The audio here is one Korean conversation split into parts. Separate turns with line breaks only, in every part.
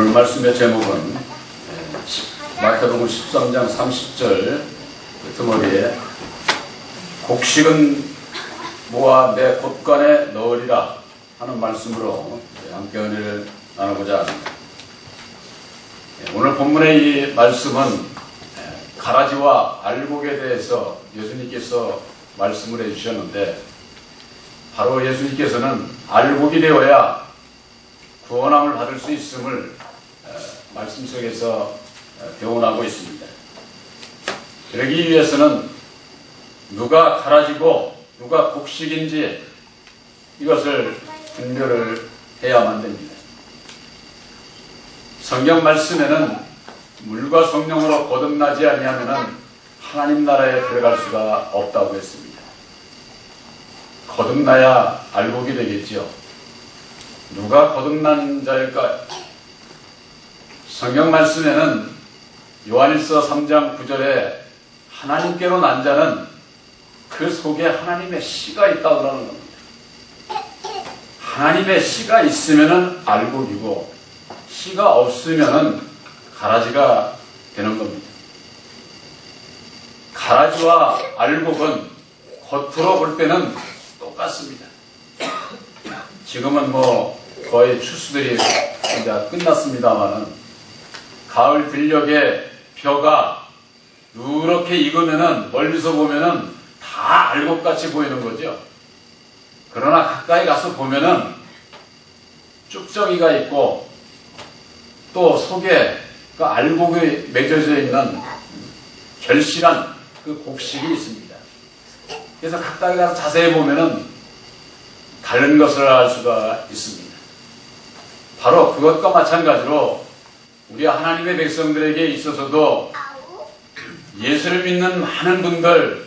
오늘 말씀의 제목은 마태복음 13장 30절 끄트머리에 곡식은 모아 내 곳간에 넣으리라 하는 말씀으로 함께 은혜를 나누고자 합니다. 오늘 본문의 이 말씀은 가라지와 알곡에 대해서 예수님께서 말씀을 해주셨는데, 바로 예수님께서는 알곡이 되어야 구원함을 받을 수 있음을 말씀 속에서 교훈하고 있습니다. 그러기 위해서는 누가 가라지고 누가 곡식인지 이것을 분별을 해야만 됩니다. 성경 말씀에는 물과 성령으로 거듭나지 아니하면 하나님 나라에 들어갈 수가 없다고 했습니다. 거듭나야 알곡이 되겠지요. 누가 거듭난 자일까요? 성경 말씀에는 요한일서 3장 9절에 하나님께로 난 자는 그 속에 하나님의 씨가 있다고 그러는 겁니다. 하나님의 씨가 있으면 알곡이고 씨가 없으면 가라지가 되는 겁니다. 가라지와 알곡은 겉으로 볼 때는 똑같습니다. 지금은 거의 추수들이 이제 끝났습니다만은 가을 들녘에 벼가 누렇게 익으면은 멀리서 보면은 다 알곡같이 보이는 거죠. 그러나 가까이 가서 보면은 쭉정이가 있고 또 속에 그 알곡이 맺어져 있는 결실한 그 곡식이 있습니다. 그래서 가까이 가서 자세히 보면은 다른 것을 알 수가 있습니다. 바로 그것과 마찬가지로 우리 하나님의 백성들에게 있어서도 예수를 믿는 많은 분들,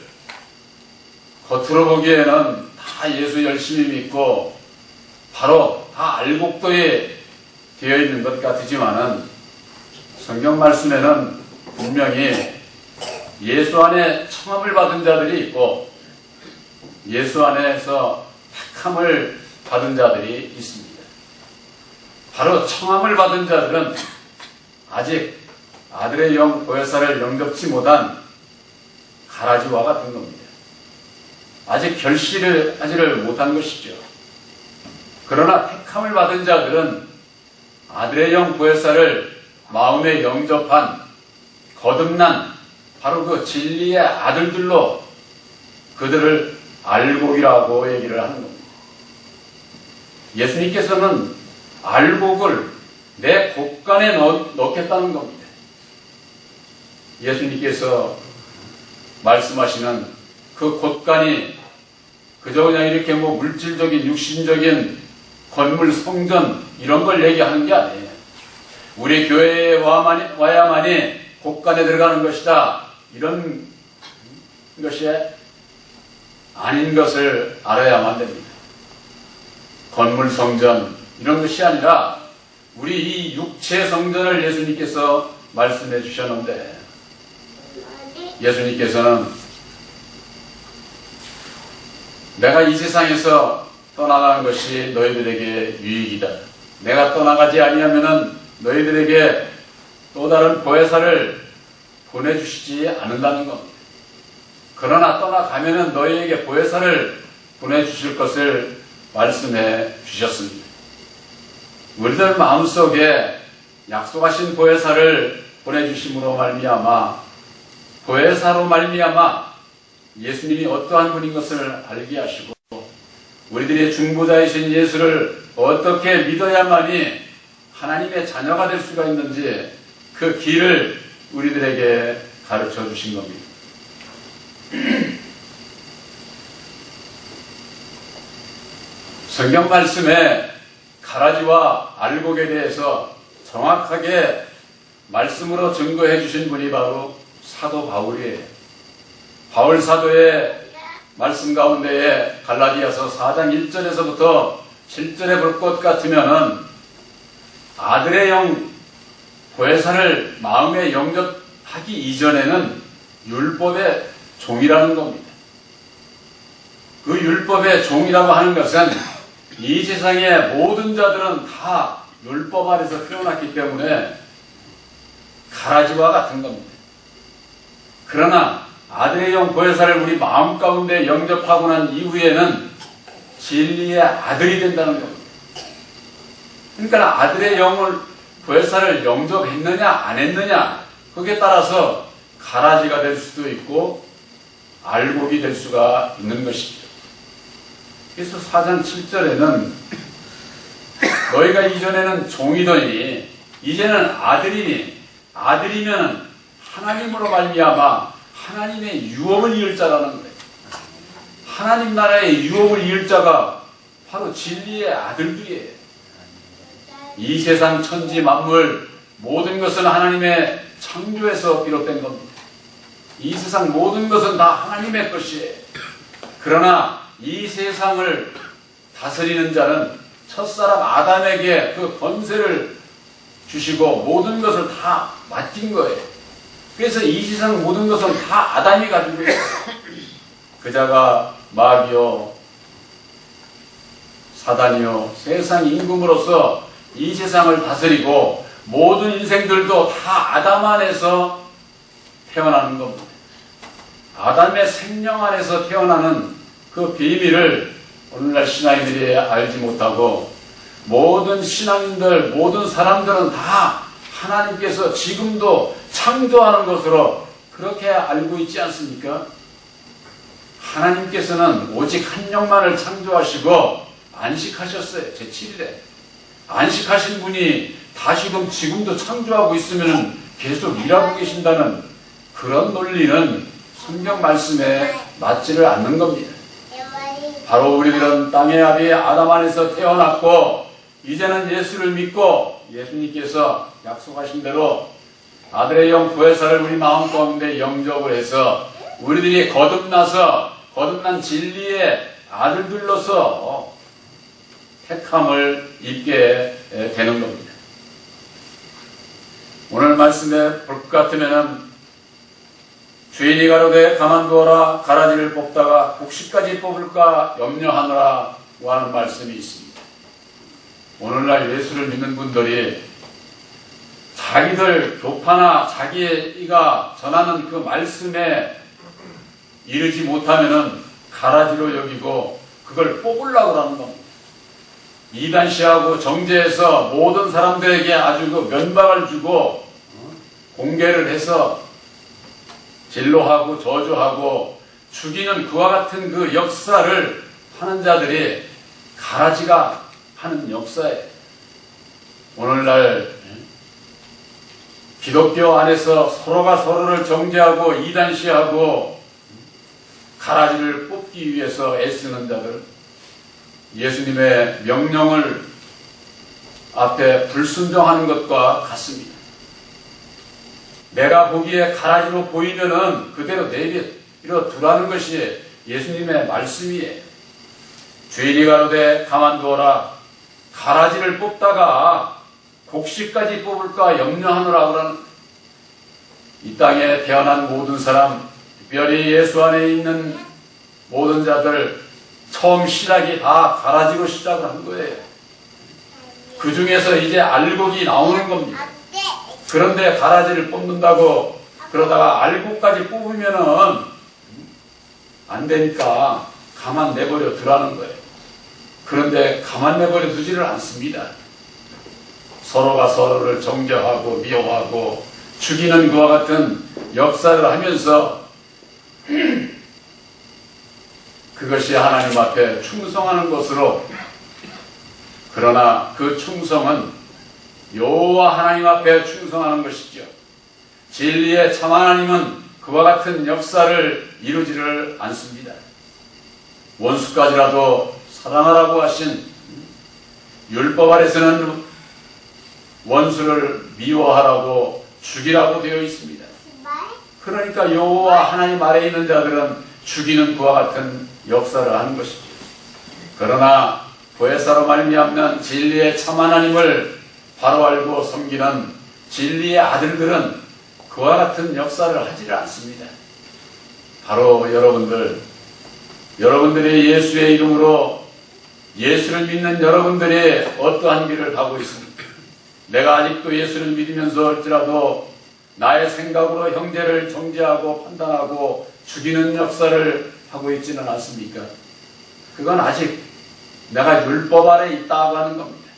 겉으로 보기에는 다 예수 열심히 믿고 바로 다 알곡도에 되어 있는 것 같으지만은 성경 말씀에는 분명히 예수 안에 청함을 받은 자들이 있고 예수 안에서 택함을 받은 자들이 있습니다. 바로 청함을 받은 자들은 아직 아들의 영 보혜사를 영접치 못한 가라지와 같은 겁니다. 아직 결실을 하지를 못한 것이죠. 그러나 택함을 받은 자들은 아들의 영 보혜사를 마음에 영접한 거듭난 바로 그 진리의 아들들로 그들을 알곡이라고 얘기를 하는 겁니다. 예수님께서는 알곡을 내 곳간에 넣겠다는 겁니다. 예수님께서 말씀하시는 그 곳간이 그저 그냥 이렇게 물질적인 육신적인 건물, 성전 이런 걸 얘기하는 게 아니에요. 우리 교회에 와야만이 곳간에 들어가는 것이다, 이런 것이 아닌 것을 알아야만 됩니다. 건물, 성전 이런 것이 아니라 우리 이 육체 성전을 예수님께서 말씀해 주셨는데, 예수님께서는 내가 이 세상에서 떠나가는 것이 너희들에게 유익이다. 내가 떠나가지 아니하면은 너희들에게 또 다른 보혜사를 보내주시지 않는다는 겁니다. 그러나 떠나가면은 너희에게 보혜사를 보내주실 것을 말씀해 주셨습니다. 우리들 마음속에 약속하신 보혜사를 보내주심으로 말미암아, 보혜사로 말미암아 예수님이 어떠한 분인 것을 알게 하시고 우리들의 중보자이신 예수를 어떻게 믿어야만이 하나님의 자녀가 될 수가 있는지 그 길을 우리들에게 가르쳐 주신 겁니다. 성경 말씀에 가라지와 알곡에 대해서 정확하게 말씀으로 증거해 주신 분이 바로 사도 바울이에요. 바울 사도의 말씀 가운데에 갈라디아서 4장 1절에서부터 7절에 볼 것 같으면은 아들의 영 보혜사를 마음에 영접하기 이전에는 율법의 종이라는 겁니다. 그 율법의 종이라고 하는 것은 이 세상의 모든 자들은 다 율법 아래서 태어났기 때문에 가라지와 같은 겁니다. 그러나 아들의 영 보혜사를 우리 마음 가운데 영접하고 난 이후에는 진리의 아들이 된다는 겁니다. 그러니까 아들의 영을 보혜사를 영접했느냐 안 했느냐 거기에 따라서 가라지가 될 수도 있고 알곡이 될 수가 있는 것이죠. 그래서 4장 7절에는 너희가 이전에는 종이더니 이제는 아들이니 아들이면 하나님으로 말미암아 하나님의 유업을 이을 자라는 거예요. 하나님 나라의 유업을 이을 자가 바로 진리의 아들들이에요. 이 세상 천지 만물 모든 것은 하나님의 창조에서 비롯된 겁니다. 이 세상 모든 것은 다 하나님의 것이에요. 그러나 이 세상을 다스리는 자는 첫사람 아담에게 그 권세를 주시고 모든 것을 다 맡긴 거예요. 그래서 이 세상 모든 것은 다 아담이 가지고 있어요. 그자가 마귀요 사단이요 세상 임금으로서 이 세상을 다스리고 모든 인생들도 다 아담 안에서 태어나는 겁니다. 아담의 생명 안에서 태어나는 그 비밀을 오늘날 신앙인들이 알지 못하고 모든 신앙인들, 모든 사람들은 다 하나님께서 지금도 창조하는 것으로 그렇게 알고 있지 않습니까? 하나님께서는 오직 한 영만을 창조하시고 안식하셨어요. 제7일에. 안식하신 분이 다시금 지금도 창조하고 있으면 계속 일하고 계신다는 그런 논리는 성경 말씀에 맞지를 않는 겁니다. 바로 우리들은 땅의 아비 아담 안에서 태어났고 이제는 예수를 믿고 예수님께서 약속하신 대로 아들의 영 보혜사를 우리 마음 가운데 영접을 해서 우리들이 거듭난 진리의 아들들로서 택함을 입게 되는 겁니다. 오늘 말씀에 볼 것 같으면은 주인이 가만두어라 가라지를 뽑다가 곡식까지 뽑을까 염려하노라고 하는 말씀이 있습니다. 오늘날 예수를 믿는 분들이 자기들 교파나 자기가 전하는 그 말씀에 이르지 못하면은 가라지로 여기고 그걸 뽑으려고 하는 겁니다. 이단시하고 정죄해서 모든 사람들에게 아주 그 면박을 주고 공개를 해서 진로하고 저주하고 죽이는 그와 같은 그 역사를 하는 자들이 가라지가 하는 역사예요. 오늘날 기독교 안에서 서로가 서로를 정죄하고 이단시하고 가라지를 뽑기 위해서 애쓰는 자들, 예수님의 명령을 앞에 불순종하는 것과 같습니다. 내가 보기에 가라지로 보이면은 그대로 내버려 두라는 것이 예수님의 말씀이에요. 주인이 가로되 가만두어라 가라지를 뽑다가 곡식까지 뽑을까 염려하노라 그러는 이 땅에 태어난 모든 사람, 특별히 예수 안에 있는 모든 자들 처음 시작이 다 가라지로 시작을 한 거예요. 그 중에서 이제 알곡이 나오는 겁니다. 그런데 가라지를 뽑는다고 그러다가 알곡까지 뽑으면은 안 되니까 가만 내버려 두라는 거예요. 그런데 가만 내버려 두지를 않습니다. 서로가 서로를 정죄하고 미워하고 죽이는 그와 같은 역사를 하면서 그것이 하나님 앞에 충성하는 것으로, 그러나 그 충성은 여호와 하나님 앞에 충성하는 것이죠. 진리의 참 하나님은 그와 같은 역사를 이루지를 않습니다. 원수까지라도 사랑하라고 하신 율법 아래서는 원수를 미워하라고 죽이라고 되어 있습니다. 그러니까 여호와 하나님 아래에 있는 자들은 죽이는 그와 같은 역사를 하는 것이죠. 그러나 보혜사로 말미암는 진리의 참 하나님을 바로 알고 섬기는 진리의 아들들은 그와 같은 역사를 하지를 않습니다. 바로 여러분들이 예수의 이름으로 예수를 믿는 여러분들이 어떠한 길을 가고 있습니까? 내가 아직도 예수를 믿으면서 할지라도 나의 생각으로 형제를 정죄하고 판단하고 죽이는 역사를 하고 있지는 않습니까? 그건 아직 내가 율법 아래 있다고 하는 겁니다.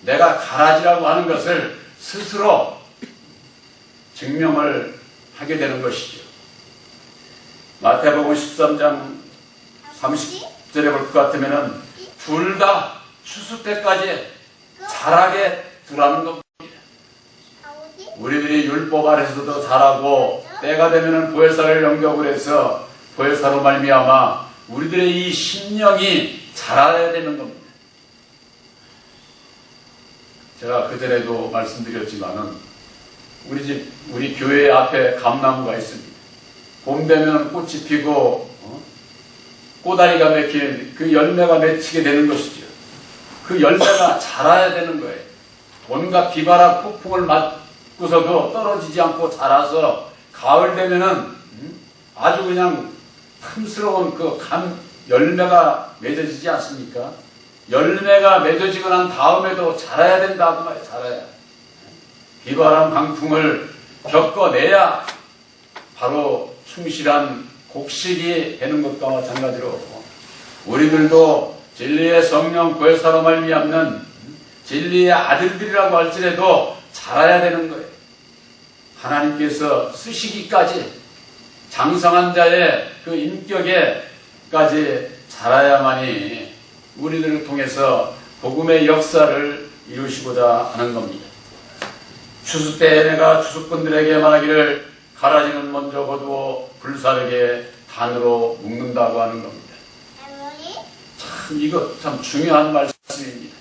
내가 가라지라고 하는 것을 스스로 증명을 하게 되는 것이죠. 마태복음 13장 30절에 볼 것 같으면 둘 다 추수 때까지 자라게 두라는 겁니다. 우리들이 율법 아래서도 자라고 때가 되면 보혜사를 영접을 해서 보혜사로 말미암아 우리들의 이 심령이 자라야 되는 겁니다. 제가 그전에도 말씀드렸지만은 우리 교회 앞에 감나무가 있습니다. 봄 되면 꽃이 피고 꼬다리가 맺히는 그 열매가 맺히게 되는 것이죠. 그 열매가 자라야 되는 거예요. 온갖 비바람 폭풍을 맞고서도 떨어지지 않고 자라서 가을 되면은 아주 그냥 탐스러운 그 열매가 맺어지지 않습니까? 열매가 맺어지고 난 다음에도 자라야 된다 그 말이에요. 자라야. 비바람 강풍을 겪어내야 바로 충실한 곡식이 되는 것과 마찬가지로 우리들도 진리의 성령 보혜사로 말미암는 진리의 아들들이라고 할지라도 자라야 되는 거예요. 하나님께서 쓰시기까지 장성한 자의 그 인격에까지 자라야만이 우리들을 통해서 복음의 역사를 이루시고자 하는 겁니다. 추수 때 내가 추수꾼들에게 말하기를 가라지는 먼저 거두어 불사르게 단으로 묶는다고 하는 겁니다. 참 이거 참 중요한 말씀입니다.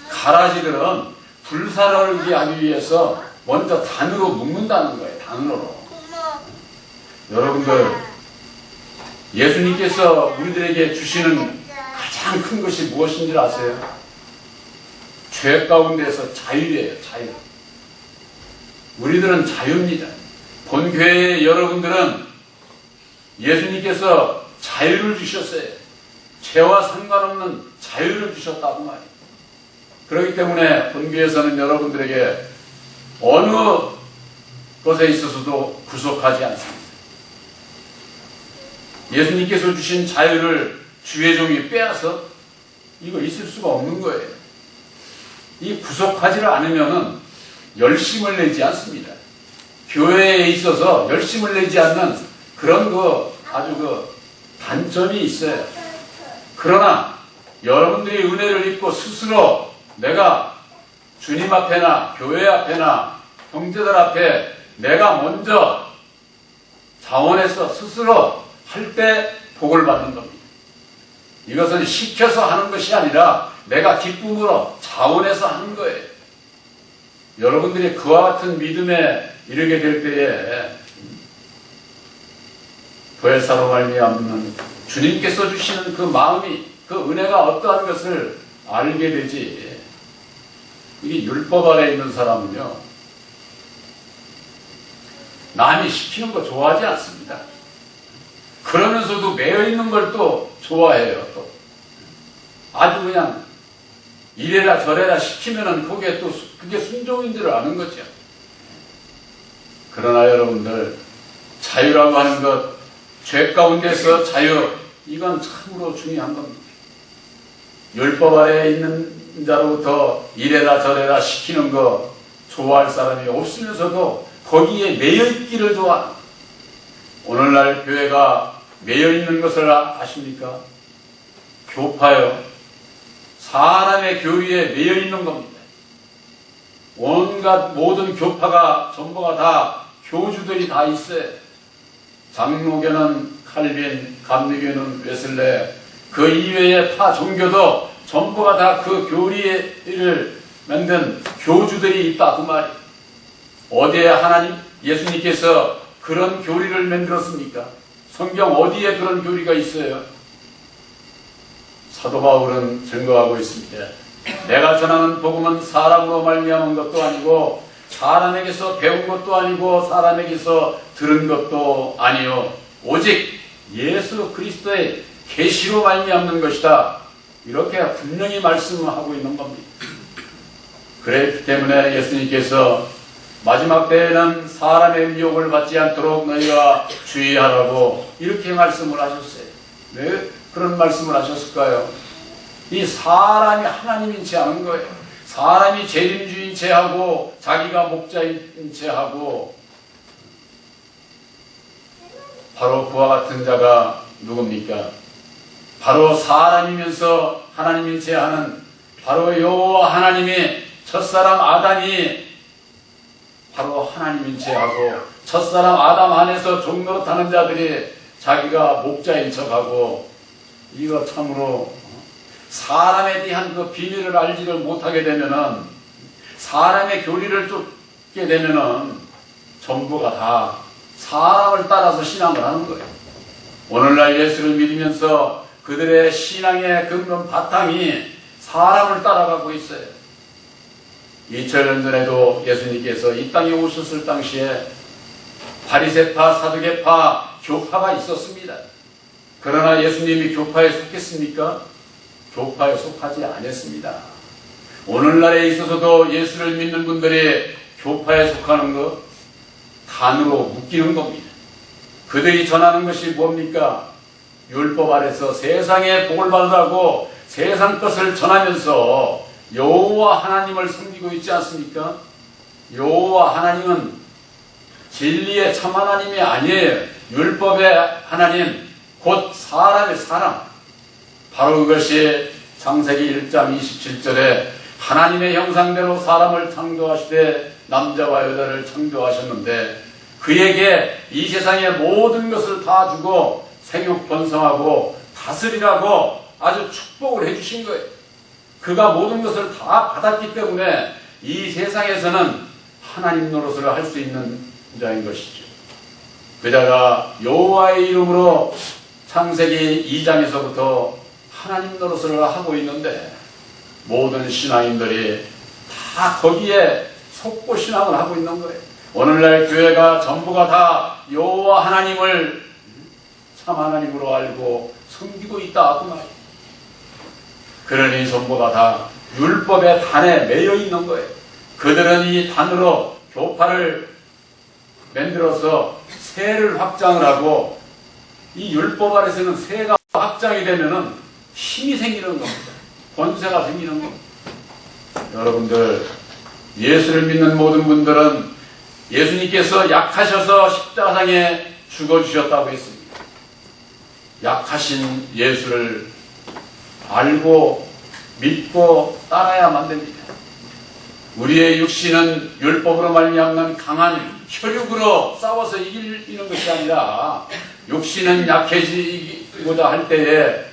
가라지들은 불사르게 하기 위해서 먼저 단으로 묶는다는 거예요. 단으로. 여러분들 예수님께서 우리들에게 주시는 가장 큰 것이 무엇인 줄 아세요? 죄 가운데서 자유예요. 자유. 우리들은 자유입니다. 본교회의 여러분들은 예수님께서 자유를 주셨어요. 죄와 상관없는 자유를 주셨다고 말이에요. 그렇기 때문에 본교회에서는 여러분들에게 어느 것에 있어서도 구속하지 않습니다. 예수님께서 주신 자유를 주의 종이 빼앗아 이거 있을 수가 없는 거예요. 이 구속하지를 않으면은 열심을 내지 않습니다. 교회에 있어서 열심을 내지 않는 그런 아주 단점이 있어요. 그러나 여러분들이 은혜를 입고 스스로 내가 주님 앞에나 교회 앞에나 형제들 앞에 내가 먼저 자원해서 스스로 할 때 복을 받는 겁니다. 이것은 시켜서 하는 것이 아니라 내가 기쁨으로 자원해서 하는 거예요. 여러분들이 그와 같은 믿음에 이르게 될 때에 보혜사로 말미암는 주님께서 주시는 그 마음이 그 은혜가 어떠한 것을 알게 되지. 이게 율법 아래 있는 사람은요 남이 시키는 거 좋아하지 않습니다. 그러면서도 매여 있는 걸 또 좋아해요. 또 아주 그냥 이래라 저래라 시키면은 그게 순종인 줄 아는 거죠. 그러나 여러분들 자유라고 하는 것, 죄 가운데서 자유, 이건 참으로 중요한 겁니다. 율법 아래에 있는 자로부터 이래라 저래라 시키는 거 좋아할 사람이 없으면서도 거기에 매여 있기를 좋아합니다. 오늘날 교회가 매여 있는 것을 아십니까? 교파요. 사람의 교리에 매여 있는 겁니다. 온갖 모든 교파가 전부가 다 교주들이 다 있어요. 장로교는 칼빈, 감리교는 웨슬레, 그 이외의 타 종교도 전부가 다 그 교리를 만든 교주들이 있다 그 말이에요. 어디에 하나님 예수님께서 그런 교리를 만들었습니까? 성경 어디에 그런 교리가 있어요? 사도 바울은 증거하고 있습니다. 내가 전하는 복음은 사람으로 말미암은 것도 아니고 사람에게서 배운 것도 아니고 사람에게서 들은 것도 아니요 오직 예수 그리스도의 계시로 말미암는 것이다. 이렇게 분명히 말씀하고 있는 겁니다. 그랬기 때문에 예수님께서 마지막 때에는 사람의 미혹을 받지 않도록 너희가 주의하라고 이렇게 말씀을 하셨어요. 왜 그런 말씀을 하셨을까요? 이 사람이 하나님인 채 하는 거예요. 사람이 재림주인 채 하고 자기가 목자인 채 하고, 바로 그와 같은 자가 누굽니까? 바로 사람이면서 하나님인 채 하는 바로 여호와 하나님이 첫사람 아담이 바로 하나님인 채 하고, 첫사람 아담 안에서 종노릇하는 자들이 자기가 목자인 척하고, 이거 참으로 사람에 대한 그 비밀을 알지를 못하게 되면은, 사람의 교리를 쫓게 되면은 전부가 다 사람을 따라서 신앙을 하는 거예요. 오늘날 예수를 믿으면서 그들의 신앙의 근본 바탕이 사람을 따라가고 있어요. 2000년 전에도 예수님께서 이 땅에 오셨을 당시에 바리새파, 사두개파, 교파가 있었습니다. 그러나 예수님이 교파에 속했습니까? 교파에 속하지 않았습니다. 오늘날에 있어서도 예수를 믿는 분들이 교파에 속하는 것, 단으로 묶이는 겁니다. 그들이 전하는 것이 뭡니까? 율법 아래서 세상에 복을 받으라고 세상 것을 전하면서 여호와 하나님을 섬기고 있지 않습니까? 여호와 하나님은 진리의 참 하나님이 아니에요. 율법의 하나님, 곧 사람의 사람. 바로 그것이 창세기 1장 27절에 하나님의 형상대로 사람을 창조하시되 남자와 여자를 창조하셨는데, 그에게 이 세상의 모든 것을 다 주고 생육 번성하고 다스리라고 아주 축복을 해주신 거예요. 그가 모든 것을 다 받았기 때문에 이 세상에서는 하나님 노릇을 할 수 있는 자인 것이죠. 그 자가 여호와의 이름으로 창세기 2장에서부터 하나님 노릇을 하고 있는데, 모든 신앙인들이 다 거기에 속고 신앙을 하고 있는 거예요. 오늘날 교회가 전부가 다 여호와 하나님을 참 하나님으로 알고 섬기고 있다 그 말이에요. 그러니 전부가 다 율법의 단에 매여 있는 거예요. 그들은 이 단으로 교파를 만들어서 세를 확장을 하고, 이 율법 아래서는 세가 확장이 되면은 힘이 생기는 겁니다. 권세가 생기는 겁니다. 여러분들, 예수를 믿는 모든 분들은 예수님께서 약하셔서 십자가상에 죽어주셨다고 했습니다. 약하신 예수를 알고 믿고 따라야만 됩니다. 우리의 육신은 율법으로 말미암는 강한 혈육으로 싸워서 이기는 것이 아니라, 육신은 약해지고자 할 때에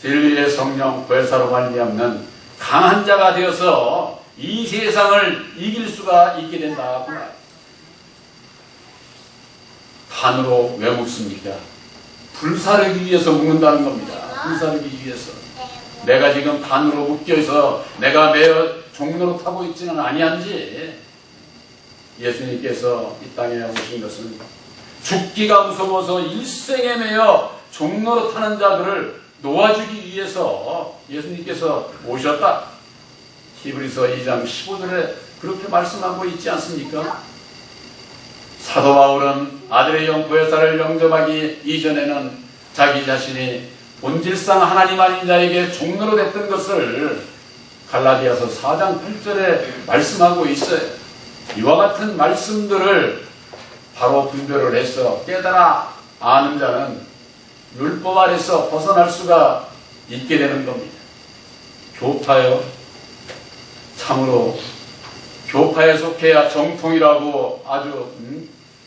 진리의 성령 보혜사로 말미암는 강한 자가 되어서 이 세상을 이길 수가 있게 된다. 단으로 왜 묶습니까? 불사르기 위해서 묶는다는 겁니다. 불사르기 위해서. 내가 지금 단으로 묶여서 내가 매여 종로로 타고 있지는 아니한지, 예수님께서 이 땅에 오신 것은 죽기가 무서워서 일생에 매여 종로로 타는 자들을 놓아주기 위해서 예수님께서 오셨다. 히브리서 2장 15절에 그렇게 말씀하고 있지 않습니까? 사도 바울은 아들의 영 보혜사를 영접하기 이전에는 자기 자신이 본질상 하나님 아닌 자에게 종로로 됐던 것을 갈라디아서 4장 8절에 말씀하고 있어요. 이와 같은 말씀들을 바로 분별을 해서 깨달아 아는 자는 율법 아래서 벗어날 수가 있게 되는 겁니다. 교파요, 참으로 교파에 속해야 정통이라고 아주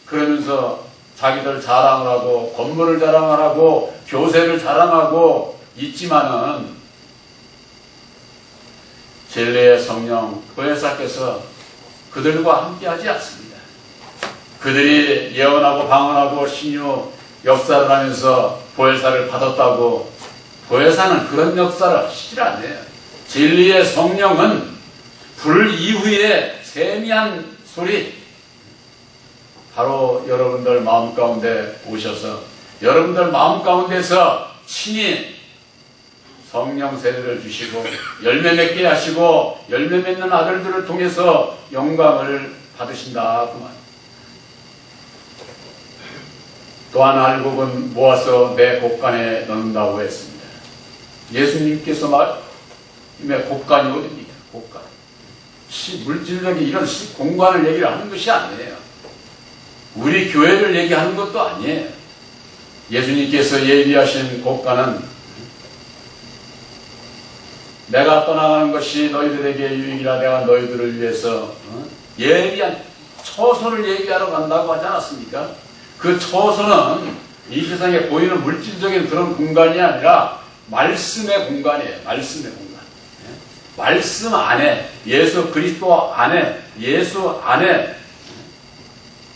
그러면서 자기들 자랑을 하고 건물을 자랑하고 교세를 자랑하고 있지만은, 진리의 성령 보혜사께서 그들과 함께하지 않습니다. 그들이 예언하고 방언하고 신유 역사를 하면서 보혜사를 받았다고, 보혜사는 그런 역사를 하시질 않아요. 진리의 성령은 불 이후에 세미한 소리, 바로 여러분들 마음 가운데 오셔서 여러분들 마음 가운데서 친히 성령 세례를 주시고 열매 맺게 하시고 열매 맺는 아들들을 통해서 영광을 받으신다 그 말. 또한 알곡은 모아서 내 곡간에 넣는다고 했습니다. 예수님께서 말씀의 곡간이 어딥니까? 곡간. 물질적인 이런 공간을 얘기를 하는 것이 아니에요. 우리 교회를 얘기하는 것도 아니에요. 예수님께서 예비하신 곡간은 내가 떠나가는 것이 너희들에게 유익이라 내가 너희들을 위해서 예비한 처소를 예비하러 간다고 하지 않았습니까? 그 처소는 이 세상에 보이는 물질적인 그런 공간이 아니라 말씀의 공간이에요. 말씀의 공간. 말씀 안에, 예수 그리스도 안에, 예수 안에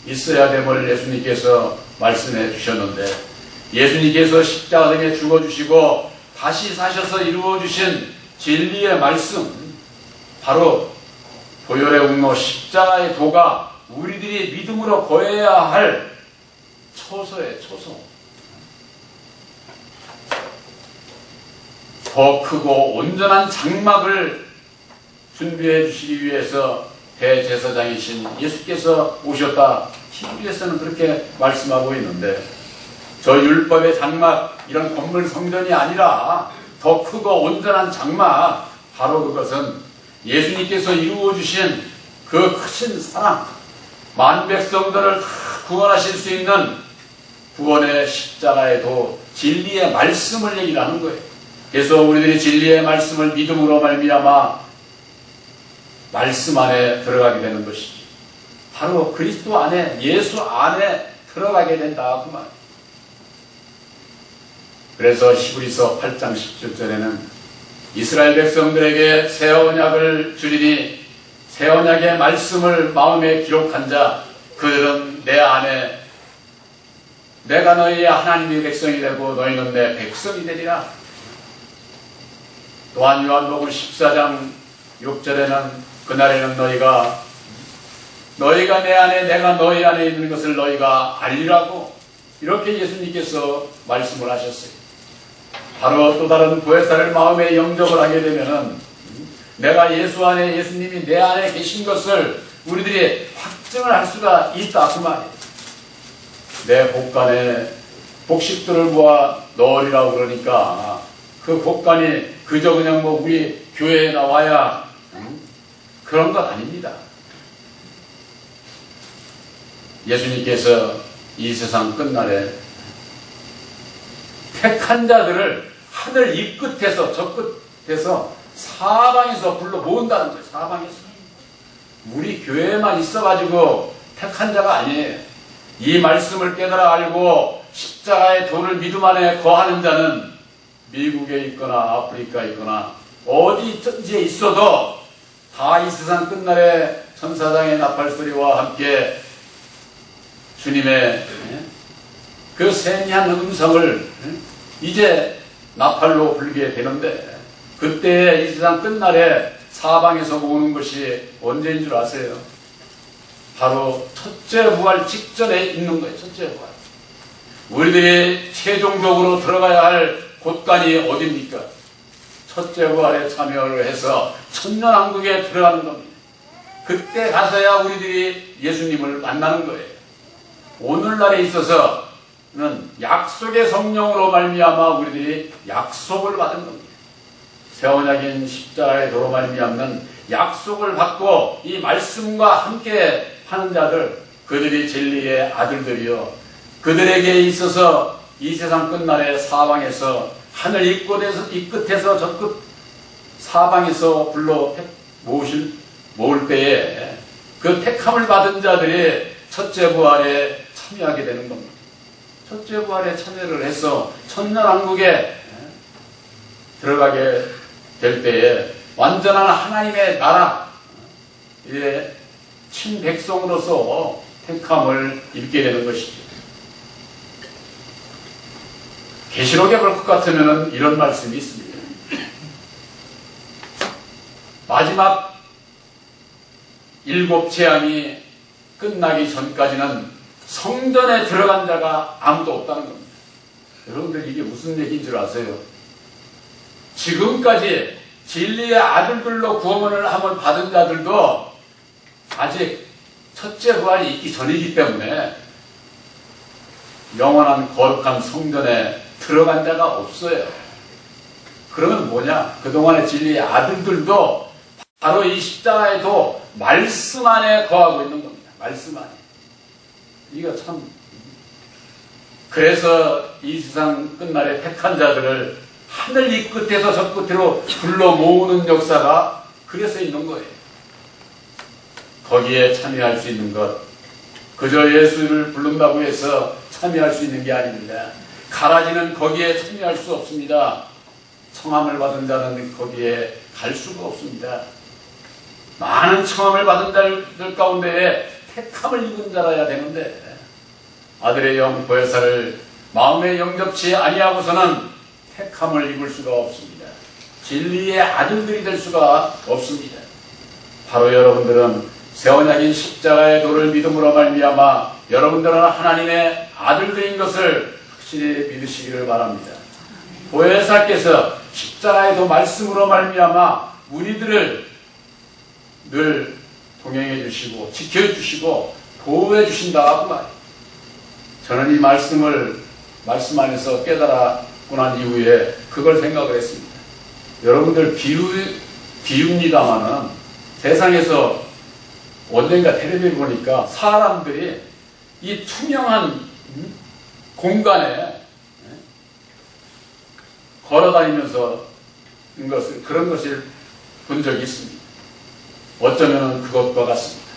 있어야 됨을 예수님께서 말씀해 주셨는데, 예수님께서 십자가에 죽어주시고 다시 사셔서 이루어주신 진리의 말씀, 바로 보혈의 운노 십자가의 도가 우리들이 믿음으로 거해야 할 초소예요. 초소. 더 크고 온전한 장막을 준비해 주시기 위해서 대제사장이신 예수께서 오셨다. 히브리서는 그렇게 말씀하고 있는데, 저 율법의 장막, 이런 건물 성전이 아니라 더 크고 온전한 장막, 바로 그것은 예수님께서 이루어 주신 그 크신 사랑, 만 백성들을 다 구원하실 수 있는 구원의 십자가의 도, 진리의 말씀을 얘기를 하는 거예요. 그래서 우리들이 진리의 말씀을 믿음으로 말미암아 말씀 안에 들어가게 되는 것이지. 바로 그리스도 안에, 예수 안에 들어가게 된다 그 말. 그래서 히브리서 8장 17절에는 이스라엘 백성들에게 새 언약을 주리니 새 언약의 말씀을 마음에 기록한 자 그들은 내 안에 내가 너희의 하나님의 백성이 되고 너희는 내 백성이 되리라. 또한 요한복음 14장 6절에는 그날에는 너희가 내 안에 내가 너희 안에 있는 것을 너희가 알리라고 이렇게 예수님께서 말씀을 하셨어요. 바로 또 다른 보혜사를 마음에 영접을 하게 되면은 내가 예수 안에 예수님이 내 안에 계신 것을 우리들이 확증을 할 수가 있다 그 말이에요. 내 곡간에 곡식들을 모아 넣으리라고 그러니까 그 곡간이 그저 그냥 뭐 우리 교회에 나와야 그런 것 아닙니다. 예수님께서 이 세상 끝날에 택한 자들을 하늘 이 끝에서 저 끝에서 사방에서 불러 모은다는 거예요. 사방에서. 우리 교회에만 있어가지고 택한 자가 아니에요. 이 말씀을 깨달아 알고 십자가의 도를 믿음 안에 거하는 자는 미국에 있거나 아프리카에 있거나 어디에 있어도 다 이 세상 끝날에 천사장의 나팔소리와 함께 주님의 그 세미한 음성을 이제 나팔로 불게 되는데, 그때 이 세상 끝날에 사방에서 모으는 것이 언제인 줄 아세요? 바로 첫째 부활 직전에 있는 거예요. 첫째 부활. 우리들이 최종적으로 들어가야 할 곳간이 어디입니까? 첫째 부활에 참여를 해서 천년왕국에 들어가는 겁니다. 그때 가서야 우리들이 예수님을 만나는 거예요. 오늘날에 있어서는 약속의 성령으로 말미암아 우리들이 약속을 받은 겁니다. 새 언약인 십자가의 도로 말미암는 약속을 받고 이 말씀과 함께 하는 자들, 그들이 진리의 아들들이요, 그들에게 있어서 이 세상 끝날에 사방에서 하늘 이 끝에서 저 끝 사방에서 불러 모을 때에 그 택함을 받은 자들이 첫째 부활에 참여하게 되는 겁니다. 첫째 부활에 참여를 해서 천년왕국에 들어가게 될 때에 완전한 하나님의 나라의 친백성으로서 택함을 입게 되는 것이죠. 계시록에 볼 것 같으면 이런 말씀이 있습니다. 마지막 7 재앙이 끝나기 전까지는 성전에 들어간 자가 아무도 없다는 겁니다. 여러분들 이게 무슨 얘기인 줄 아세요? 지금까지 진리의 아들들로 구원을 한번 받은 자들도 아직 첫째 부활이 있기 전이기 때문에 영원한 거룩한 성전에 들어간 자가 없어요. 그러면 뭐냐? 그동안의 진리의 아들들도 바로 이 십자가에도 말씀 안에 거하고 있는 겁니다. 말씀 안에. 이거 참. 그래서 이 세상 끝날에 택한 자들을 하늘 이 끝에서 저 끝으로 불러 모으는 역사가 그래서 있는 거예요. 거기에 참여할 수 있는 것, 그저 예수를 부른다고 해서 참여할 수 있는 게 아닙니다. 가라지는 거기에 참여할 수 없습니다. 청함을 받은 자는 거기에 갈 수가 없습니다. 많은 청함을 받은 자들 가운데에 택함을 입은 자라야 되는데 아들의 영 보혜사를 마음에 영접치 아니하고서는 택함을 입을 수가 없습니다. 진리의 아들들이 될 수가 없습니다. 바로 여러분들은 새 언약인 십자가의 도를 믿음으로 말미암아 여러분들은 하나님의 아들들인 것을 확실히 믿으시기를 바랍니다. 보혜사께서 십자가의 도 말씀으로 말미암아 우리들을 늘 동행해 주시고 지켜주시고 보호해 주신다고 말이에요. 저는 이 말씀 안에서 깨달았고 난 이후에 그걸 생각을 했습니다. 여러분들 비웁니다마는 세상에서 언젠가 텔레비를 보니까 사람들이 이 투명한 공간에 걸어다니면서 그런 것을 본 적이 있습니다. 어쩌면 그것과 같습니다.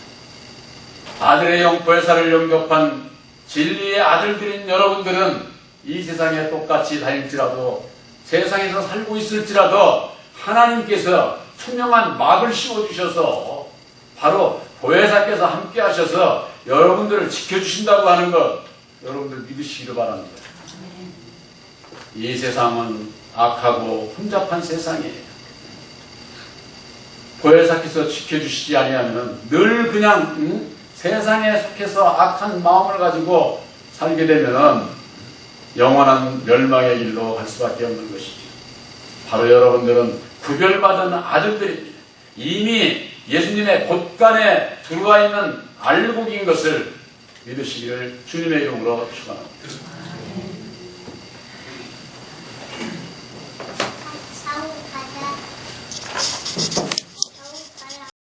아들의 영 보혜사를 영접한 진리의 아들들인 여러분들은 이 세상에 똑같이 다닐지라도 세상에서 살고 있을지라도 하나님께서 투명한 막을 씌워주셔서 바로 보혜사께서 함께 하셔서 여러분들을 지켜주신다고 하는 것 여러분들 믿으시기를 바랍니다. 이 세상은 악하고 혼잡한 세상이에요. 보혜사께서 지켜주시지 아니하면 늘 그냥 세상에 속해서 악한 마음을 가지고 살게 되면 영원한 멸망의 길로 갈 수밖에 없는 것이죠. 바로 여러분들은 구별받은 아들들입니다. 이미 예수님의 곳간에 들어와 있는 알곡인 것을 믿으시기를 주님의 이름으로 축원합니다.